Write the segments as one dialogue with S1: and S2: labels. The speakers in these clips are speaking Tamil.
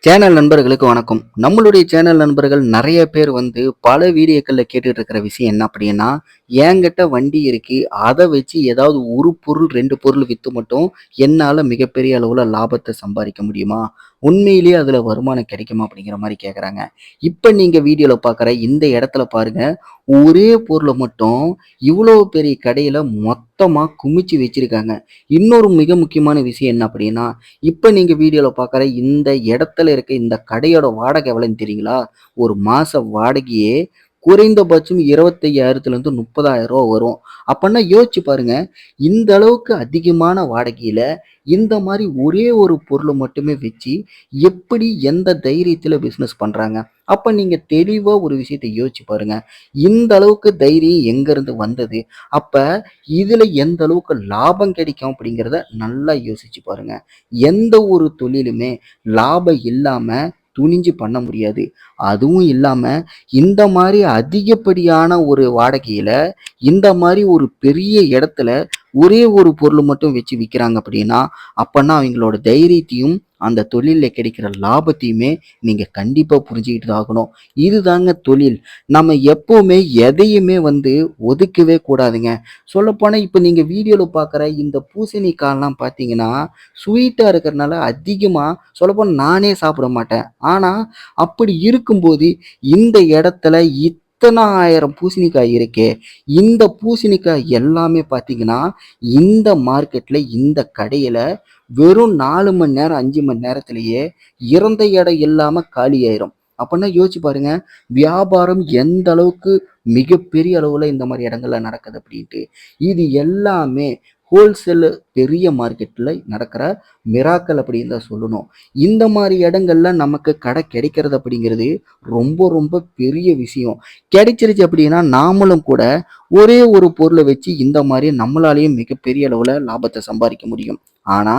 S1: சேனல் நண்பர்களுக்கு வணக்கம். நம்மளுடைய சேனல் நண்பர்கள் நெறைய பேர் பல வீடியோக்கள்ல கேட்டுட்டு இருக்கிற விஷயம் என்ன அப்படின்னா, என்கிட்ட வண்டி இருக்கு. அத வச்சு ஏதாவது ஒரு பொருள் 2 பொருள் வித்து மட்டும் என்னால மிகப்பெரிய அளவுல லாபத்த சம்பாரிக்க முடியுமா? உண்மையிலேயே அதுல வருமானம் கிடைக்குமா? அப்படிங்கிற மாரி கேட்கறாங்க. இப்ப நீங்க வீடியோல பார்க்குற இந்த இடத்துல பாருங்க, ஒரே பொருள மட்டும் இவ்வளோ பெரிய கடையில மொத்தமா குமிச்சு வச்சிருக்காங்க. இன்னொரு மிக முக்கியமான விஷயம் என்ன அப்படின்னா, இப்ப நீங்க வீடியோல பார்க்குற இந்த இடத்துல இருக்க இந்த கடையோட வாடகை எவ்வளோன்னு தெரியுங்களா? ஒரு மாச வாடகையே குறைந்தபட்சம் 25,000லேருந்து ரூ. 30,000 வரும். அப்பன்னா யோசிச்சு பாருங்க. இந்த அளவுக்கு அதிகமான வாடகையில இந்த மாரி ஒரே ஒரு பொருள மட்டுமே வச்சு எப்படி எந்த தைரியத்தில பிசினஸ் பண்றாங்க? அப்ப நீங்க தெளிவா ஒரு விஷயத்த யோசிச்சு பாருங்க. இந்த அளவுக்கு தைரியம் எங்கருந்து வந்தது? அப்ப இதுல எந்த அளவுக்கு லாபம் கிடைக்கும் அப்படிங்கிறத நல்லா யோசிச்சு பாருங்க. எந்த ஒரு தொழிலுமே லாபம் இல்லாம துணிஞ்சு பண்ண முடியாது. அதுவும் இல்லாம இந்த மாரி அதிகப்படியான ஒரு வாடகையில, இந்த மாரி ஒரு பெரிய இடத்துல ஒரே ஒரு பொருள் மட்டும் வச்சு விக்கிறாங்க அப்படின்னா, அப்பன்னா அவங்களோட தைரியத்தையும், அந்த தொழில்ல கிடைக்கிற லாபத்தையுமே நீங்க கண்டிப்பா புரிஞ்சுக்கிட்டு தான் ஆகணும். இதுதாங்க தொழில். நம்ம எப்பவுமே எதையுமே ஒதுக்கவே கூடாதுங்க. சொல்லப்போனா இப்ப நீங்க வீடியோல பார்க்குற இந்த பூசணிக்காலாம் பார்த்தீங்கன்னா, ஸ்வீட்டா இருக்கிறனால அதிகமா சொல்லப்போனா நானே சாப்பிட மாட்டேன். ஆனா, அப்படி இருக்கும்போது இந்த இடத்துல இத்தன 1000 பூசணிக்காய் இருக்கே! இந்த பூசணிக்காய் எல்லாமே பார்த்தீங்கன்னா, இந்த மார்க்கெட்ல, இந்த கடையில வெறும் 4 மணி நேரம், 5 மணி நேரத்திலேயே இறந்த எடை இல்லாம காலியாயிரும். அப்பன்னா யோசிச்சு பாருங்க, வியாபாரம் எந்த அளவுக்கு மிகப்பெரிய அளவுல இந்த மாரி இடங்கள்ல நடக்குது அப்படின்ட்டு. இது எல்லாமே ஹோல்சேல் பெரிய மார்க்கெட்ல நடக்கிற மிராக்கிள் அப்படின்னு தான் சொல்லணும். இந்த மாரி இடங்கள்ல நமக்கு கடை கிடைக்கிறது அப்படிங்கிறது ரொம்ப ரொம்ப பெரிய விஷயம். கிடைச்சிருச்சு அப்படின்னா, நாமளும் கூட ஒரே ஒரு பொருள வச்சு இந்த மாரி நம்மளாலயும் மிகப்பெரிய அளவுல லாபத்த சம்பாரிக்க முடியும். ஆனா,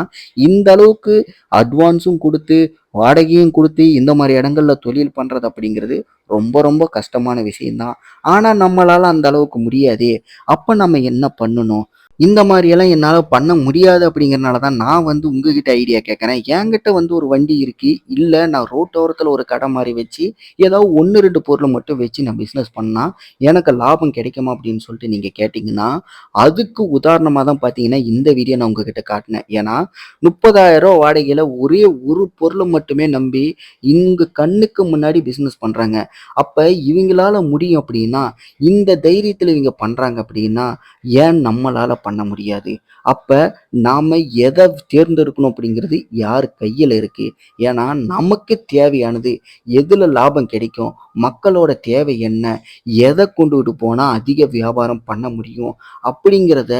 S1: இந்த அளவுக்கு அட்வான்ஸும் குடுத்து, வாடகையும் குடுத்து இந்த மாரி இடங்கள்ல தொழில் பண்றது அப்படிங்கிறது ரொம்ப ரொம்ப கஷ்டமான விஷயம் தான். ஆனா, நம்மளால அந்த அளவுக்கு முடியாதே! அப்ப நம்ம என்ன பண்ணணும்? இந்த மாரியெல்லாம் என்னால பண்ண முடியாது அப்படிங்கிறனால தான் நான் உங்ககிட்ட ஐடியா கேட்கறேன். என்கிட்ட ஒரு வண்டி இருக்கு. இல்ல நான் ரோட்டோரத்துல ஒரு கடை மாரி வச்சு, ஏதாவது 1, 2 பொருள மட்டும் வச்சு நான் பிசினஸ் பண்ணா, எனக்கு லாபம் கிடைக்குமா அப்படின்னு சொல்லிட்டு நீங்க கேட்டீங்கன்னா, அதுக்கு உதாரணமா தான் பார்த்தீங்கன்னா, இந்த வீடியோ நான் உங்ககிட்ட காட்டுனேன். ஏன்னா, ரூ. 30,000 வாடகையில ஒரே ஒரு பொருள மட்டுமே நம்பி, இங்க கண்ணுக்கு முன்னாடி பிசினஸ் பண்றாங்க. அப்ப இவங்களால முடியும் அப்படின்னா, இந்த தைரியத்துல இவங்க பண்றாங்க அப்படின்னா, ஏன் நம்மளால பண்ண முடியாது? அப்ப நாம எத தேர்ந்தெடுக்கணும் அப்படிங்கிறது யார் கையில இருக்கு. ஏன்னா, நமக்கு தேவையானது எதுல லாபம் கிடைக்கும்? மக்களோட தேவை என்ன? எத கொண்டுட்டு போனா அதிக வியாபாரம் பண்ண முடியும்? அப்படிங்கிறத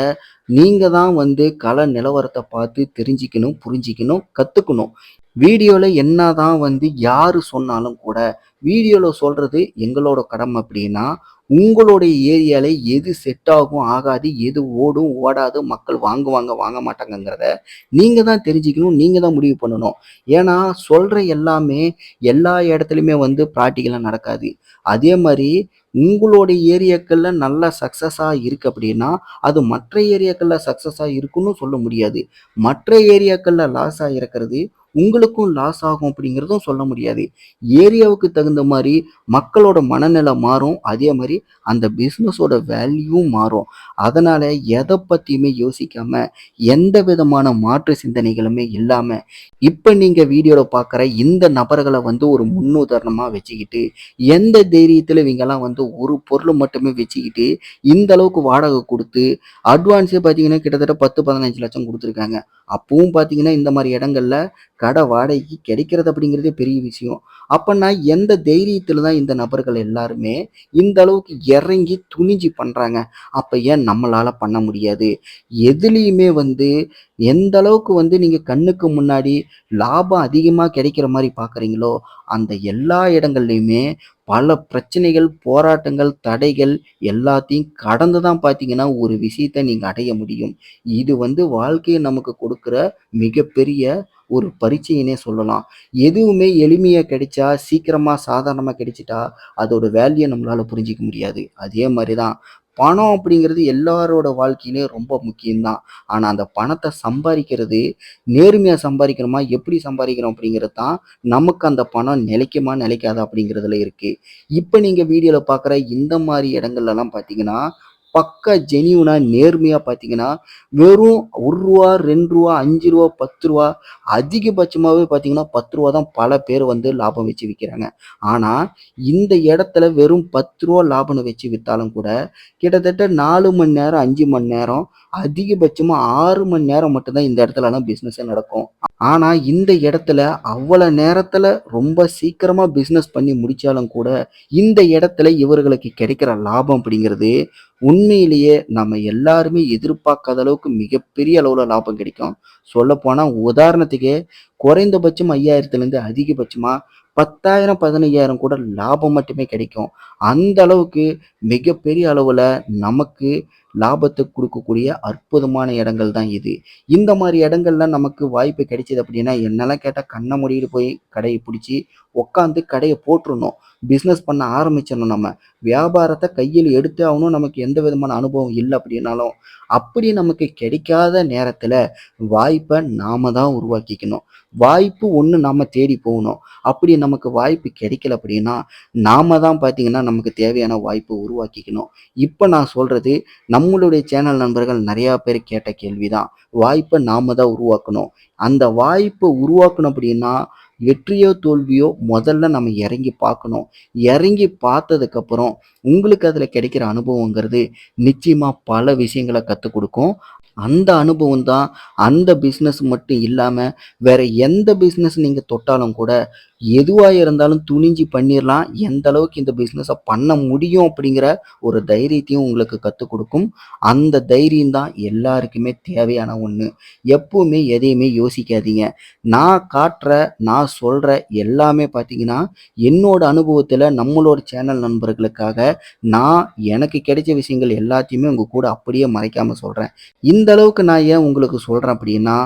S1: நீங்க தான் கள நிலவரத்த பார்த்து தெரிஞ்சுக்கணும், புரிஞ்சுக்கணும், கத்துக்கணும். வீடியோல என்னதான் யாரு சொன்னாலும் கூட, வீடியோல சொல்றது எங்களோட கடமை அப்படின்னா, உங்களுடைய ஏரியால எது செட் ஆகும், ஆகாது, எது ஓடும், ஓடாது, மக்கள் வாங்குவாங்க, வாங்க மாட்டாங்கங்கிறத நீங்க தான் தெரிஞ்சுக்கணும். நீங்க தான் முடிவு பண்ணணும். ஏன்னா, சொல்ற எல்லாமே எல்லா இடத்துலயுமே பிராக்டிகலா நடக்காது. அதே மாரி உங்களுடைய ஏரியாக்கள்ல நல்லா சக்சஸா இருக்கு அப்படின்னா, அது மற்ற ஏரியாக்கள்ல சக்சஸா இருக்குன்னு சொல்ல முடியாது. மற்ற ஏரியாக்கள்ல லாஸா இருக்கிறது உங்களுக்கும் லாஸ் ஆகும் அப்படிங்கிறதும் சொல்ல முடியாது. ஏரியாவுக்கு தகுந்த மாரி மக்களோட மனநிலை மாறும். அதே மாரி அந்த பிசினஸோட வேல்யூவும் மாறும். அதனால எத பத்தியுமே யோசிக்காம, எந்த விதமான மாற்று சிந்தனைகளுமே இல்லாம, இப்ப நீங்க வீடியோல பார்க்குற இந்த நபர்கள ஒரு முன்னுதாரணமா வச்சுக்கிட்டு, எந்த தைரியத்தில இவங்கலாம் ஒரு பொருள மட்டுமே வச்சுக்கிட்டு, இந்த அளவுக்கு வாடகை குடுத்து, அட்வான்ஸே பார்த்தீங்கன்னா கிட்டத்தட்ட 10, 15 லட்சம் குடுத்துருக்காங்க. அப்பவும் பார்த்தீங்கன்னா, இந்த மாரி இடங்கள்ல கடை வாடகைக்கு கிடைக்கிறது அப்படிங்கிறதே பெரிய விஷயம். அப்பன்னா எந்த தைரியத்தில தான் இந்த நபர்கள் எல்லாருமே இந்த அளவுக்கு இறங்கி துணிஞ்சு பண்றாங்க. அப்ப ஏன் நம்மளால பண்ண முடியாது? எதுலயுமே எந்த அளவுக்கு நீங்க கண்ணுக்கு முன்னாடி லாபம் அதிகமா கிடைக்கிற மாரி பார்க்குறீங்களோ, அந்த எல்லா இடங்கள்லயுமே பல பிரச்சனைகள், போராட்டங்கள், தடைகள் எல்லாத்தையும் கடந்து தான் பார்த்தீங்கன்னா, ஒரு விஷயத்த நீங்க அடைய முடியும். இது வாழ்க்கை நமக்கு கொடுக்கிற மிகப்பெரிய ஒரு பரீட்சைன்னே சொல்லலாம். எதுவுமே எளிமையா கிடைச்சா, சீக்கிரமா சாதாரணமா கிடைச்சிட்டா, அதோட வேல்யூ நம்மளால புரிஞ்சுக்க முடியாது. அதே மாரி தான் பணம் அப்படிங்கிறது எல்லாரோட வாழ்க்கையிலயும் ரொம்ப முக்கியம் தான். ஆனா அந்த பணத்த சம்பாரிக்கிறது நேர்மையா சம்பாரிக்கணுமா? எப்படி சம்பாரிக்கிறோம் அப்படிங்கிறது தான் நமக்கு அந்த பணம் நிலைக்குமா? நிலைக்காதா? அப்படிங்கிறதுல இருக்கு. இப்ப நீங்க வீடியோல பார்க்குற இந்த மாரி இடங்கள்லலாம் பார்த்தீங்கன்னா, பக்கா ஜெனியூனா நேர்மையா பார்த்தீங்கன்னா, வெறும் ரூ. 1, ரூ. 2, ரூ. 5, ரூ. 10 அதிகபட்சமாவே பார்த்தீங்கன்னா, ரூ. 10 தான் பல பேர் வந்து லாபம் வச்சு விக்கிறாங்க. ஆனா, இந்த இடத்துல வெறும் ரூ. 10 லாபம்னு வச்சு வித்தாலும் கூட, கிட்டத்தட்ட 4 மணி நேரம், 5 மணி நேரம், அதிகபட்சமா 6 மணி நேரம் மட்டும் தான் இந்த இடத்துலலாம் பிசினஸே நடக்கும். ஆனா, இந்த இடத்துல அவ்வள நேரத்துல ரொம்ப சீக்கிரமா பிசினஸ் பண்ணி முடிச்சாலும் கூட, இந்த இடத்துல இவர்களுக்கு கிடைக்கிற லாபம் அப்படிங்கிறது, உண்மையிலேயே நம்ம எல்லாருமே எதிர்பார்க்காத அளவுக்கு மிகப்பெரிய அளவுல லாபம் கிடைக்கும். சொல்லப்போனா உதாரணத்துக்கு குறைந்தபட்சம் 5,000லேருந்து அதிகபட்சமா 10,000, 15,000 கூட லாபம் மட்டுமே கிடைக்கும். அந்த அளவுக்கு மிகப்பெரிய அளவுல நமக்கு லாபத்த குடுக்கக்கூடிய அற்புதமான இடங்கள் தான் இது. இந்த மாரி இடங்கள்ல நமக்கு வாய்ப்பு கிடைச்சது அப்படின்னா, என்னல்லாம் கேட்டா கண்ண மூடிட்டு போய் கடைய புடிச்சு உட்காந்து கடைய போட்டுறணும். பிசினஸ் பண்ண ஆரம்பிச்சிடணும் நம்ம. வியாபாரத்த கையில் எடுத்தே ஆகணும். நமக்கு எந்த விதமான அனுபவம் இல்ல அப்படின்னாலும், அப்படி நமக்கு கிடைக்காத நேரத்துல வாய்ப்ப நாம தான் உருவாக்கிக்கணும். வாய்ப்பு ஒண்ணு நாம தேடி போகணும். அப்படி நமக்கு வாய்ப்பு கிடைக்கல அப்படின்னா, நாம தான் பார்த்தீங்கன்னா, நமக்கு தேவையான வாய்ப்ப உருவாக்கிக்கணும். இப்ப நான் சொல்றது நம்மளுடைய சேனல் நண்பர்கள் நெறையா பேர் கேட்ட கேள்வி தான். வாய்ப்ப நாம தான் உருவாக்கணும். அந்த வாய்ப்ப உருவாக்கணும் அப்படின்னா, வெற்றியோ, தோல்வியோ முதல்ல நம்ம இறங்கி பார்க்கணும். இறங்கி பார்த்ததுக்கப்புறம், உங்களுக்கு அதில கிடைக்கிற அனுபவங்கிறது நிச்சயமா பல விஷயங்கள கத்துக் குடுக்கும். அந்த அனுபவம் தான் அந்த பிசினஸ் மட்டும் இல்லாம, வேற எந்த பிசினஸ் நீங்க தொட்டாலும் கூட, எதுவா இருந்தாலும் துணிஞ்சு பண்ணிறலாம். எந்த அளவுக்கு இந்த பிசினஸ பண்ண முடியும் அப்படிங்கிற ஒரு தைரியத்தையும் உங்களுக்கு கத்துக் குடுக்கும். அந்த தைரியம் தான் எல்லாருக்குமே தேவையான ஒண்ணு. எப்பவுமே எதையுமே யோசிக்காதீங்க. நான் காட்டுற, நான் சொல்ற எல்லாமே பார்த்தீங்கன்னா, என்னோட அனுபவத்தில நம்மளோட சேனல் நண்பர்களுக்காக நான் எனக்கு கிடைச்ச விஷயங்கள் எல்லாத்தையுமே உங்க கூட அப்படியே மறைக்காம சொல்றேன். இந்த அளவுக்கு நான் ஏன் உங்களுக்கு சொல்றேன் அப்படின்னா,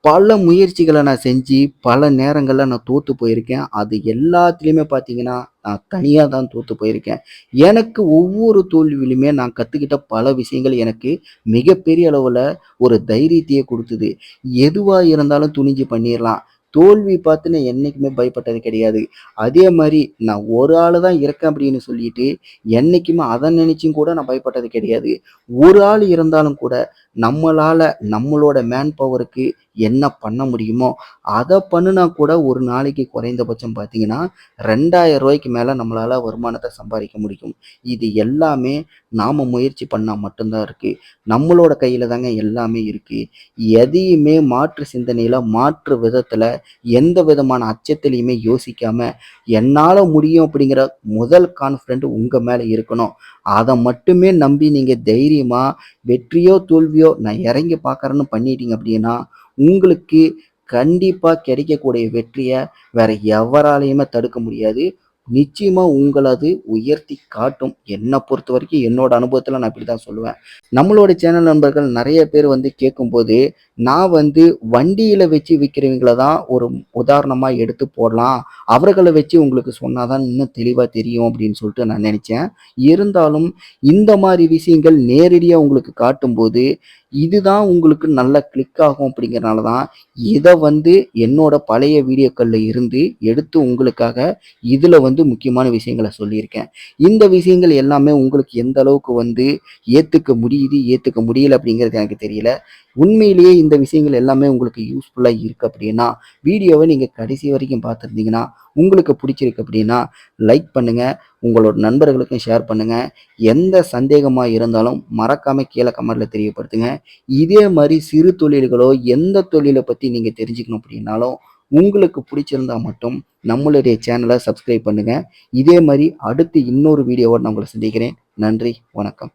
S1: பல முயற்சிகள நான் செஞ்சு, பல நேரங்கள்ல நான் தோத்து போயிருக்கேன். அது எல்லாத்துலயுமே பார்த்தீங்கன்னா, நான் தனியா தான் தோத்து போயிருக்கேன். எனக்கு ஒவ்வொரு தோல்வியிலுமே நான் கத்துக்கிட்ட பல விஷயங்கள் எனக்கு மிகப்பெரிய அளவுல ஒரு தைரியத்தையே குடுத்தது. எதுவா இருந்தாலும் துணிஞ்சு பண்ணிறலாம். தோல்வி பார்த்து நான் என்னைக்குமே பயப்பட்டது கிடையாது. அதே மாரி நான் ஒரு ஆளு தான் இருக்கேன் அப்படின்னு சொல்லிட்டு, என்னைக்குமே அத நினைச்சும் கூட நான் பயப்பட்டது கிடையாது. ஒரு ஆள் இருந்தாலும் கூட நம்மளால நம்மளோட மேன் பவருக்கு என்ன பண்ண முடியுமோ, அத பண்ணுனா கூட ஒரு நாளைக்கு குறைந்தபட்சம் பார்த்தீங்கன்னா, ரூ. 2,000க்கு மேல நம்மளால வருமானத்த சம்பாரிக்க முடியும். இது எல்லாமே நாம முயற்சி பண்ணா மட்டும் தான் இருக்கு. நம்மளோட கையில தாங்க எல்லாமே இருக்கு. எதையுமே மாற்று சிந்தனையில, மாற்று விதத்துல, எந்த விதமான அச்சத்திலயுமே யோசிக்காம, என்னால முடியும் அப்படிங்கிற முதல் கான்ஃபிடென்ட் உங்க மேல இருக்கணும். அத மட்டுமே நம்பி நீங்க தைரியமா வெற்றியோ, தோல்வியோ நான் இறங்கி பார்க்குறேன்னு பண்ணிட்டீங்க அப்படின்னா, உங்களுக்கு கண்டிப்பா கிடைக்கக்கூடிய வெற்றிய வேற எவராலயுமே தடுக்க முடியாது. நிச்சயமா உங்கள அது உயர்த்தி காட்டும். என்ன பொறுத்தவரைக்கும் என்னோட அனுபவத்துல நான் இப்படித்தான் சொல்லுவேன். நம்மளோட சேனல் நண்பர்கள் நெறைய பேர் வந்து கேட்கும்போது, நான் வந்து வண்டியில வச்சு விக்கிறவங்கள தான் ஒரு உதாரணமா எடுத்து போடலாம். அவர்கள வச்சு உங்களுக்கு சொன்னா தான் இன்னும் தெளிவா தெரியும் அப்படின்னு சொல்லிட்டு நான் நெனைச்சேன். இருந்தாலும் இந்த மாரி விஷயங்கள் நேரடியா உங்களுக்கு காட்டும்போது, இதுதான் உங்களுக்கு நல்லா கிளிக் ஆகும் அப்படிங்கிறனால தான், இத வந்து என்னோட பழைய வீடியோக்கள்ல இருந்து எடுத்து உங்களுக்காக இதுல வந்து முக்கியமான விஷயங்கள சொல்லியிருக்கேன். இந்த விஷயங்கள் எல்லாமே உங்களுக்கு எந்த அளவுக்கு வந்து ஏத்துக்க முடியுது, ஏத்துக்க முடியல அப்படிங்கிறது எனக்கு தெரியல. உண்மையிலேயே இந்த விஷயங்கள் எல்லாமே உங்களுக்கு யூஸ்ஃபுல்லா இருக்கு அப்படின்னா, வீடியோவ நீங்க கடைசி வரைக்கும் பார்த்திருந்தீங்கன்னா, உங்களுக்கு பிடிச்சிருக்கு அப்படின்னா, லைக் பண்ணுங்க. உங்களோட நண்பர்களுக்கும் ஷேர் பண்ணுங்க. எந்த சந்தேகமா இருந்தாலும் மறக்காம கீழ கமெண்ட்ல தெரியப்படுத்துங்க. இதே மாரி சிறு தொழில்களோ, எந்த தொழில பத்தி நீங்க தெரிஞ்சுக்கணும் அப்படின்னாலும், உங்களுக்கு பிடிச்சிருந்தா மட்டும் நம்மளுடைய சேனல சப்ஸ்கிரைப் பண்ணுங்க. இதே மாரி அடுத்து இன்னொரு வீடியோவோட நான் உங்கள சந்திக்கிறேன். நன்றி, வணக்கம்.